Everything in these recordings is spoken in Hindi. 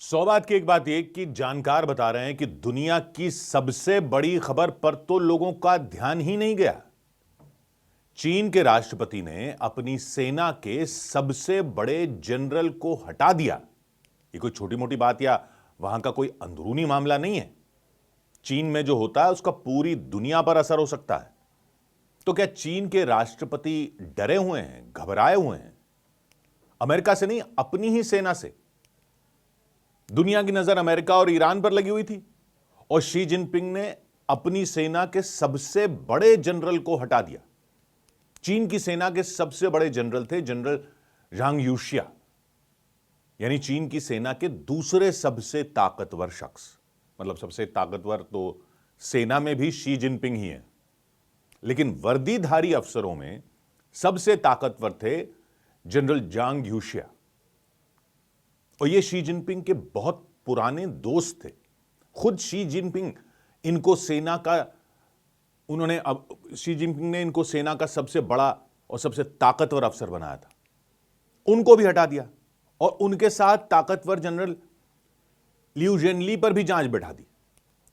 सौ बात की एक बात यह कि जानकार बता रहे हैं कि दुनिया की सबसे बड़ी खबर पर तो लोगों का ध्यान ही नहीं गया। चीन के राष्ट्रपति ने अपनी सेना के सबसे बड़े जनरल को हटा दिया। ये कोई छोटी मोटी बात या वहां का कोई अंदरूनी मामला नहीं है। चीन में जो होता है उसका पूरी दुनिया पर असर हो सकता है। तो क्या चीन के राष्ट्रपति डरे हुए हैं, घबराए हुए हैं? अमेरिका से नहीं, अपनी ही सेना से। दुनिया की नजर अमेरिका और ईरान पर लगी हुई थी और शी जिनपिंग ने अपनी सेना के सबसे बड़े जनरल को हटा दिया। चीन की सेना के सबसे बड़े जनरल थे जनरल झांग यूशिया, यानी चीन की सेना के दूसरे सबसे ताकतवर शख्स। मतलब सबसे ताकतवर तो सेना में भी शी जिनपिंग ही है, लेकिन वर्दीधारी अफसरों में सबसे ताकतवर थे जनरल झांग यूशिया। और ये शी जिनपिंग के बहुत पुराने दोस्त थे। खुद शी जिनपिंग इनको सेना का शी जिनपिंग ने इनको सेना का सबसे बड़ा और सबसे ताकतवर अफसर बनाया था। उनको भी हटा दिया और उनके साथ ताकतवर जनरल लियू जेनली पर भी जांच बैठा दी।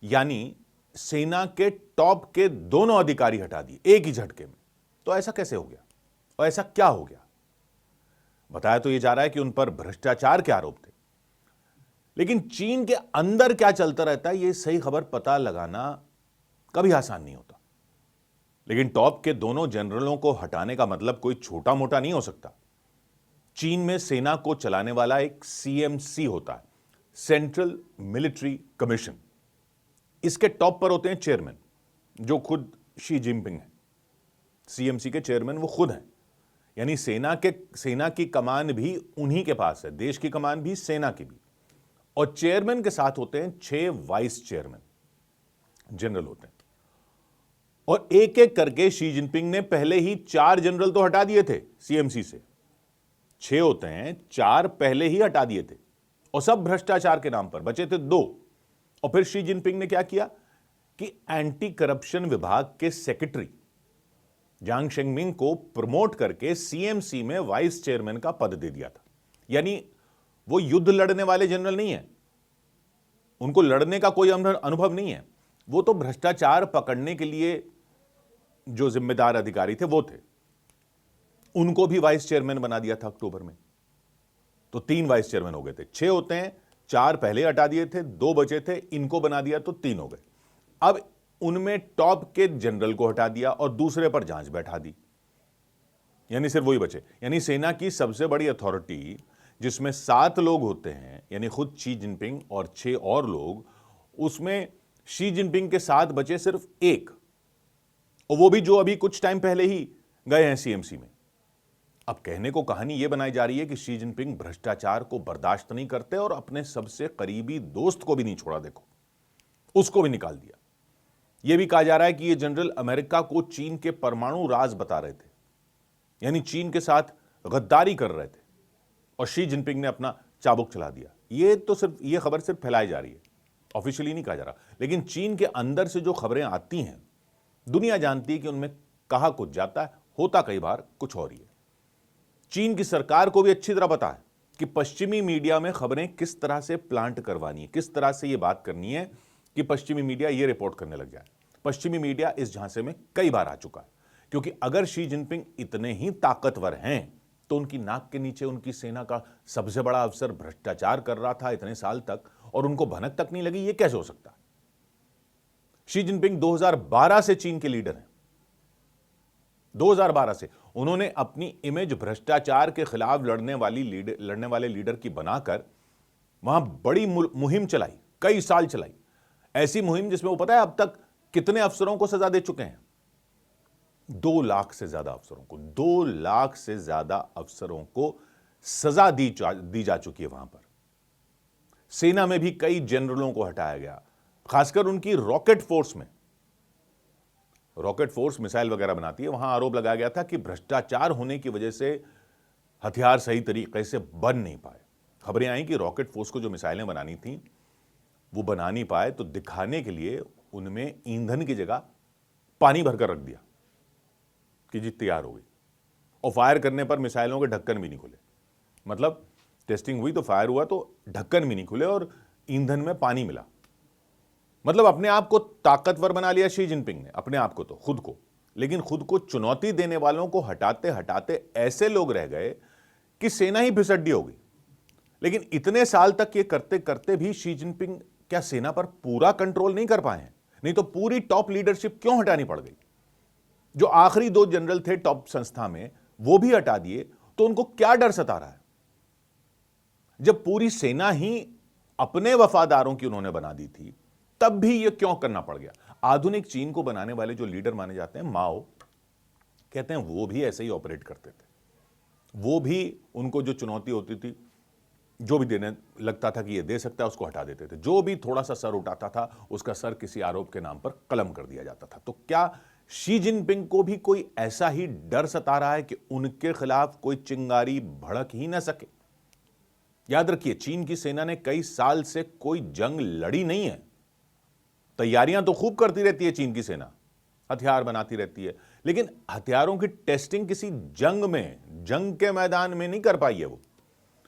यानी सेना के टॉप के दोनों अधिकारी हटा दिए एक ही झटके में। तो ऐसा कैसे हो गया और ऐसा क्या हो गया? बताया तो यह जा रहा है कि उन पर भ्रष्टाचार के आरोप थे, लेकिन चीन के अंदर क्या चलता रहता है यह सही खबर पता लगाना कभी आसान नहीं होता। लेकिन टॉप के दोनों जनरलों को हटाने का मतलब कोई छोटा मोटा नहीं हो सकता। चीन में सेना को चलाने वाला एक सीएमसी होता है, सेंट्रल मिलिट्री कमीशन। इसके टॉप पर होते हैं चेयरमैन, जो खुद शी जिनपिंग है। सीएमसी के चेयरमैन वो खुद हैं। यानी सेना की कमान भी उन्हीं के पास है, देश की कमान भी, सेना की भी। और चेयरमैन के साथ होते हैं 6 वाइस चेयरमैन, जनरल होते हैं। और एक एक करके शी जिनपिंग ने पहले ही 4 जनरल तो हटा दिए थे सीएमसी से। 6 होते हैं, 4 पहले ही हटा दिए थे और सब भ्रष्टाचार के नाम पर। बचे थे 2। और फिर शी जिनपिंग ने क्या किया कि एंटी करप्शन विभाग के सेक्रेटरी जांग शेंगमिंग को प्रमोट करके सीएमसी में वाइस चेयरमैन का पद दे दिया था। यानी वो युद्ध लड़ने वाले जनरल नहीं है, उनको लड़ने का कोई अनुभव नहीं है। वो तो भ्रष्टाचार पकड़ने के लिए जो जिम्मेदार अधिकारी थे वो थे। उनको भी वाइस चेयरमैन बना दिया था अक्टूबर में। तो 3 वाइस चेयरमैन हो गए थे। 6 होते हैं, 4 पहले हटा दिए थे, 2 बचे थे, इनको बना दिया तो 3 हो गए। अब उनमें टॉप के जनरल को हटा दिया और दूसरे पर जांच बैठा दी, यानी सिर्फ वही बचे। यानी सेना की सबसे बड़ी अथॉरिटी जिसमें 7 लोग होते हैं, यानी खुद शी जिनपिंग और 6 और लोग, उसमें शी जिनपिंग के साथ बचे सिर्फ 1, और वो भी जो अभी कुछ टाइम पहले ही गए हैं सीएमसी में। अब कहने को कहानी यह बनाई जा रही है कि शी जिनपिंग भ्रष्टाचार को बर्दाश्त नहीं करते और अपने सबसे करीबी दोस्त को भी नहीं छोड़ा। देखो, उसको भी निकाल दिया। यह भी कहा जा रहा है कि यह जनरल अमेरिका को चीन के परमाणु राज बता रहे थे, यानी चीन के साथ गद्दारी कर रहे थे, और शी जिनपिंग ने अपना चाबुक चला दिया। यह खबर सिर्फ फैलाई जा रही है, ऑफिशियली नहीं कहा जा रहा। लेकिन चीन के अंदर से जो खबरें आती हैं, दुनिया जानती है कि उनमें कहा कुछ जाता है, होता कई बार कुछ और ही है। चीन की सरकार को भी अच्छी तरह पता है कि पश्चिमी मीडिया में खबरें किस तरह से प्लांट करवानी है, किस तरह से यह बात करनी है कि पश्चिमी मीडिया यह रिपोर्ट करने लग जाए। पश्चिमी मीडिया इस झांसे में कई बार आ चुका है, क्योंकि अगर शी जिनपिंग इतने ही ताकतवर हैं तो उनकी नाक के नीचे उनकी सेना का सबसे बड़ा अफसर भ्रष्टाचार कर रहा था इतने साल तक, और उनको भनक तक नहीं लगी। यह कैसे हो सकता है? शी जिनपिंग 2012 से चीन के लीडर हैं। 2012 से उन्होंने अपनी इमेज भ्रष्टाचार के खिलाफ लड़ने वाले लीडर की बनाकर वहां बड़ी मुहिम चलाई, कई साल चलाई। ऐसी मुहिम जिसमें वो पता है अब तक कितने अफसरों को सजा दे चुके हैं? 2 लाख से ज्यादा अफसरों को, 2 लाख से ज्यादा अफसरों को सजा दी जा चुकी है। वहां पर सेना में भी कई जनरलों को हटाया गया, खासकर उनकी रॉकेट फोर्स में। रॉकेट फोर्स मिसाइल वगैरह बनाती है, वहां आरोप लगाया गया था कि भ्रष्टाचार होने की वजह से हथियार सही तरीके से बन नहीं पाए। खबरें आई कि रॉकेट फोर्स को जो मिसाइलें बनानी थी वो बना नहीं पाए, तो दिखाने के लिए उनमें ईंधन की जगह पानी भरकर रख दिया कि जी तैयार हो गई, और फायर करने पर मिसाइलों के ढक्कन भी नहीं खुले। मतलब टेस्टिंग हुई तो फायर हुआ तो ढक्कन भी नहीं खुले और ईंधन में पानी मिला। मतलब अपने आप को ताकतवर बना लिया शी जिनपिंग ने, अपने आप को तो, खुद को। लेकिन खुद को चुनौती देने वालों को हटाते हटाते ऐसे लोग रह गए कि सेना ही फिसड्डी हो गई। लेकिन इतने साल तक ये करते करते भी शी जिनपिंग क्या सेना पर पूरा कंट्रोल नहीं कर पाए हैं? नहीं तो पूरी टॉप लीडरशिप क्यों हटानी पड़ गई? जो आखिरी 2 जनरल थे टॉप संस्था में वो भी हटा दिए, तो उनको क्या डर सता रहा है? जब पूरी सेना ही अपने वफादारों की उन्होंने बना दी थी, तब भी ये क्यों करना पड़ गया? आधुनिक चीन को बनाने वाले जो लीडर माने जाते हैं, माओ, कहते हैं वो भी ऐसे ही ऑपरेट करते थे। वो भी उनको जो चुनौती होती थी, जो भी देने लगता था कि ये दे सकता है, उसको हटा देते थे। जो भी थोड़ा सा सर उठाता था, उसका सर किसी आरोप के नाम पर कलम कर दिया जाता था। तो क्या शी जिनपिंग को भी कोई ऐसा ही डर सता रहा है कि उनके खिलाफ कोई चिंगारी भड़क ही ना सके? याद रखिए, चीन की सेना ने कई साल से कोई जंग लड़ी नहीं है। तैयारियां तो खूब करती रहती है चीन की सेना, हथियार बनाती रहती है, लेकिन हथियारों की टेस्टिंग किसी जंग के मैदान में नहीं कर पाई है वो।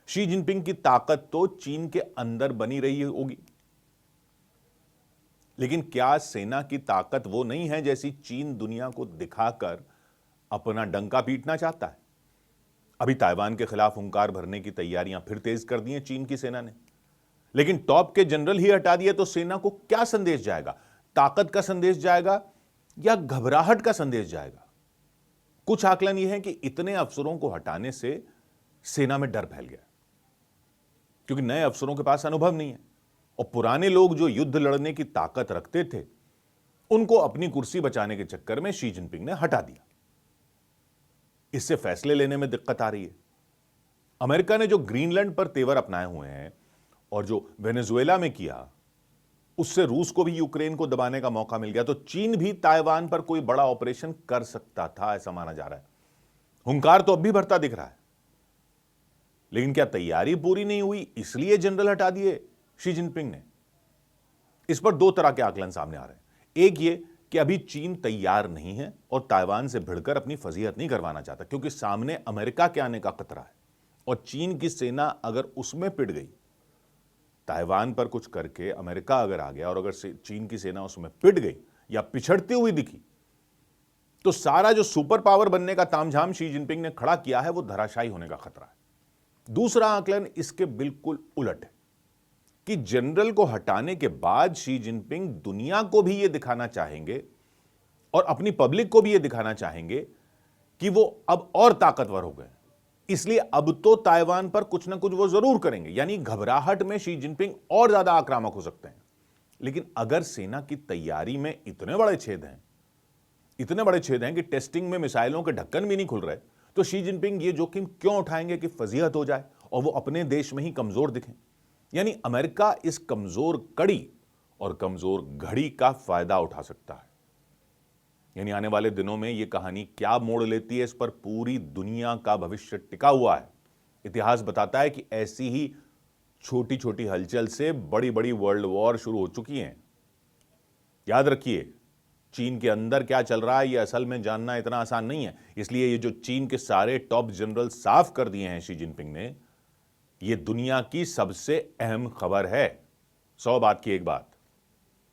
शी जिनपिंग की ताकत तो चीन के अंदर बनी रही होगी, लेकिन क्या सेना की ताकत वो नहीं है जैसी चीन दुनिया को दिखाकर अपना डंका पीटना चाहता है? अभी ताइवान के खिलाफ हुंकार भरने की तैयारियां फिर तेज कर दी हैं चीन की सेना ने, लेकिन टॉप के जनरल ही हटा दिए तो सेना को क्या संदेश जाएगा? ताकत का संदेश जाएगा या घबराहट का संदेश जाएगा? कुछ आकलन यह है कि इतने अफसरों को हटाने से सेना में डर फैल गया, क्योंकि नए अफसरों के पास अनुभव नहीं है और पुराने लोग जो युद्ध लड़ने की ताकत रखते थे, उनको अपनी कुर्सी बचाने के चक्कर में शी जिनपिंग ने हटा दिया। इससे फैसले लेने में दिक्कत आ रही है। अमेरिका ने जो ग्रीनलैंड पर तेवर अपनाए हुए हैं और जो वेनेजुएला में किया, उससे रूस को भी यूक्रेन को दबाने का मौका मिल गया। तो चीन भी ताइवान पर कोई बड़ा ऑपरेशन कर सकता था, ऐसा माना जा रहा है। हुंकार तो अब भी भरता दिख रहा है, लेकिन क्या तैयारी पूरी नहीं हुई इसलिए जनरल हटा दिए शी जिनपिंग ने? इस पर 2 तरह के आकलन सामने आ रहे हैं। एक ये कि अभी चीन तैयार नहीं है और ताइवान से भिड़कर अपनी फजीहत नहीं करवाना चाहता, क्योंकि सामने अमेरिका के आने का खतरा है और चीन की सेना अगर उसमें पिट गई, ताइवान पर कुछ करके अमेरिका अगर आ गया और अगर चीन की सेना उसमें पिट गई या पिछड़ती हुई दिखी, तो सारा जो सुपर पावर बनने का तामझाम शी जिनपिंग ने खड़ा किया है वो धराशायी होने का खतरा है। दूसरा आकलन इसके बिल्कुल उलट है कि जनरल को हटाने के बाद शी जिनपिंग दुनिया को भी यह दिखाना चाहेंगे और अपनी पब्लिक को भी यह दिखाना चाहेंगे कि वो अब और ताकतवर हो गए, इसलिए अब तो ताइवान पर कुछ ना कुछ वो जरूर करेंगे। यानी घबराहट में शी जिनपिंग और ज्यादा आक्रामक हो सकते हैं। लेकिन अगर सेना की तैयारी में इतने बड़े छेद हैं कि टेस्टिंग में मिसाइलों के ढक्कन भी नहीं खुल रहे, तो शी जिनपिंग ये जोखिम क्यों उठाएंगे कि फजीहत हो जाए और वो अपने देश में ही कमजोर दिखें? यानी अमेरिका इस कमजोर कड़ी और कमजोर घड़ी का फायदा उठा सकता है। यानी आने वाले दिनों में यह कहानी क्या मोड़ लेती है, इस पर पूरी दुनिया का भविष्य टिका हुआ है। इतिहास बताता है कि ऐसी ही छोटी छोटी हलचल से बड़ी बड़ी वर्ल्ड वॉर शुरू हो चुकी हैं। याद रखिए, चीन के अंदर क्या चल रहा है यह असल में जानना इतना आसान नहीं है। इसलिए ये जो चीन के सारे टॉप जनरल साफ कर दिए हैं शी जिनपिंग ने, यह दुनिया की सबसे अहम खबर है। 100 बात की एक बात।